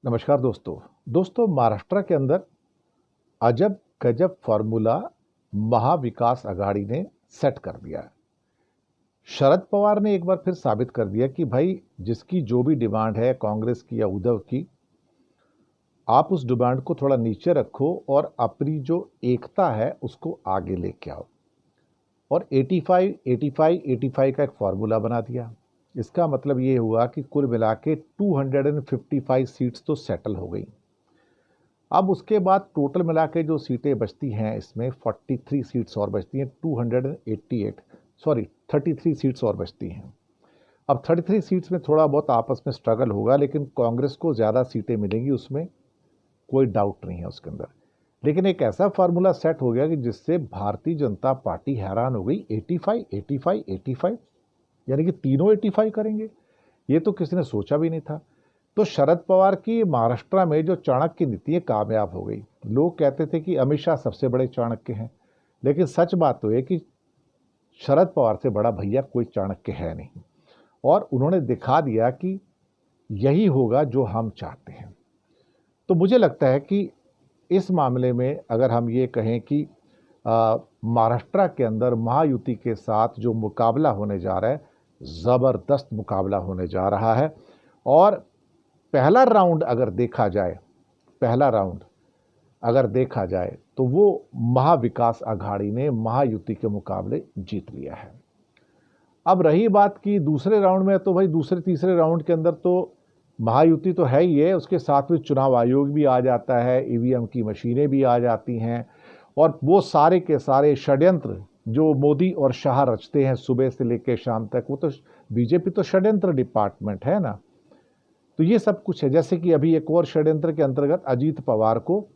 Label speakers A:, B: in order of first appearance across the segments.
A: नमस्कार दोस्तों महाराष्ट्र के अंदर अजब गजब फॉर्मूला महाविकास आघाड़ी ने सेट कर दिया है। शरद पवार ने एक बार फिर साबित कर दिया कि भाई जिसकी जो भी डिमांड है कांग्रेस की या उद्धव की, आप उस डिमांड को थोड़ा नीचे रखो और अपनी जो एकता है उसको आगे लेके आओ। और 85 85 85 का एक फॉर्मूला बना दिया। इसका मतलब ये हुआ कि कुल मिला के 255 सीट्स तो सेटल हो गई। अब उसके बाद टोटल मिला के जो सीटें बचती हैं इसमें 43 सीट्स और बचती हैं, 33 सीट्स और बचती हैं। अब 33 सीट्स में थोड़ा बहुत आपस में स्ट्रगल होगा, लेकिन कांग्रेस को ज़्यादा सीटें मिलेंगी, उसमें कोई डाउट नहीं है उसके अंदर। लेकिन एक ऐसा फार्मूला सेट हो गया कि जिससे भारतीय जनता पार्टी हैरान हो गई। 85 85 85 यानी कि तीनों 85 करेंगे, ये तो किसी ने सोचा भी नहीं था। तो शरद पवार की महाराष्ट्र में जो चाणक्य नीति है कामयाब हो गई। लोग कहते थे कि अमित शाह सबसे बड़े चाणक्य हैं, लेकिन सच बात तो है कि शरद पवार से बड़ा भैया कोई चाणक्य है नहीं। और उन्होंने दिखा दिया कि यही होगा जो हम चाहते हैं। तो मुझे लगता है कि इस मामले में अगर हम ये कहें कि महाराष्ट्र के अंदर महायुति के साथ जो मुकाबला होने जा रहा है, ज़बरदस्त मुकाबला होने जा रहा है। और पहला राउंड अगर देखा जाए तो वो महाविकास आघाड़ी ने महायुति के मुकाबले जीत लिया है। अब रही बात की दूसरे राउंड में, तो भाई दूसरे तीसरे राउंड के अंदर तो महायुति तो है ही है, उसके साथ में चुनाव आयोग भी आ जाता है, ईवीएम की मशीनें भी आ जाती हैं। और वो सारे के सारे षड्यंत्र जो मोदी और शाह रचते हैं सुबह से लेकर शाम तक, वो तो बीजेपी तो षड्यंत्र डिपार्टमेंट है ना। तो ये सब कुछ है। जैसे कि अभी एक और षड्यंत्र के अंतर्गत अजीत पवार को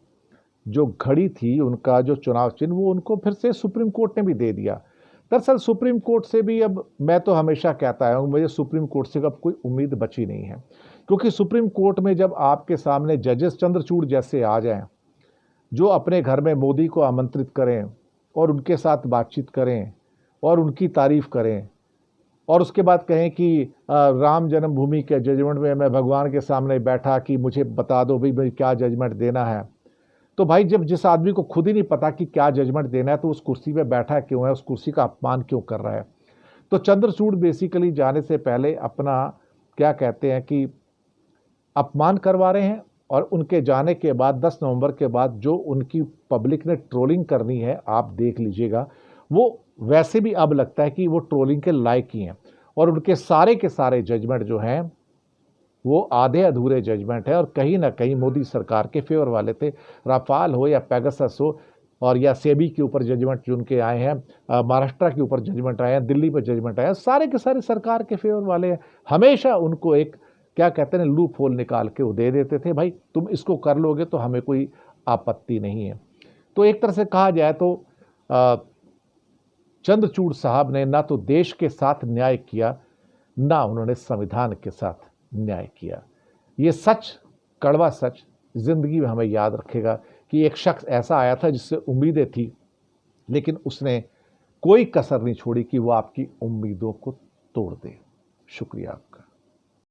A: जो घड़ी थी उनका जो चुनाव चिन्ह, वो उनको फिर से सुप्रीम कोर्ट ने भी दे दिया। दरअसल सुप्रीम कोर्ट से भी अब मैं तो हमेशा कहता आया हूँ, मुझे सुप्रीम कोर्ट से अब कोई उम्मीद बची नहीं है। क्योंकि सुप्रीम कोर्ट में जब आपके सामने जजेस चंद्रचूड़ जैसे आ जाएं, जो अपने घर में मोदी को आमंत्रित करें और उनके साथ बातचीत करें और उनकी तारीफ करें, और उसके बाद कहें कि राम जन्मभूमि के जजमेंट में मैं भगवान के सामने बैठा कि मुझे बता दो भाई क्या जजमेंट देना है। तो भाई जब जिस आदमी को खुद ही नहीं पता कि क्या जजमेंट देना है, तो उस कुर्सी पे बैठा क्यों है, उस कुर्सी का अपमान क्यों कर रहा है। तो चंद्रचूड़ बेसिकली जाने से पहले अपना क्या कहते हैं कि अपमान करवा रहे हैं। और उनके जाने के बाद 10 नवंबर के बाद जो उनकी पब्लिक ने ट्रोलिंग करनी है, आप देख लीजिएगा, वो वैसे भी अब लगता है कि वो ट्रोलिंग के लायक ही हैं। और उनके सारे के सारे जजमेंट जो हैं वो आधे अधूरे जजमेंट है और कहीं ना कहीं मोदी सरकार के फेवर वाले थे। राफाल हो या पेगासस हो और या सेबी के ऊपर जजमेंट जो उनके आए हैं, महाराष्ट्र के ऊपर जजमेंट आए हैं, दिल्ली पर जजमेंट आए हैं, सारे के सारे सरकार के फेवर वाले हैं। हमेशा उनको एक क्या कहते हैं लूप होल निकाल के वो दे देते थे, भाई तुम इसको कर लोगे तो हमें कोई आपत्ति नहीं है। तो एक तरह से कहा जाए तो चंद्रचूड़ साहब ने ना तो देश के साथ न्याय किया, ना उन्होंने संविधान के साथ न्याय किया। ये सच, कड़वा सच जिंदगी में हमें याद रखेगा कि एक शख्स ऐसा आया था जिससे उम्मीदें थी, लेकिन उसने कोई कसर नहीं छोड़ी कि वो आपकी उम्मीदों को तोड़ दे। शुक्रिया।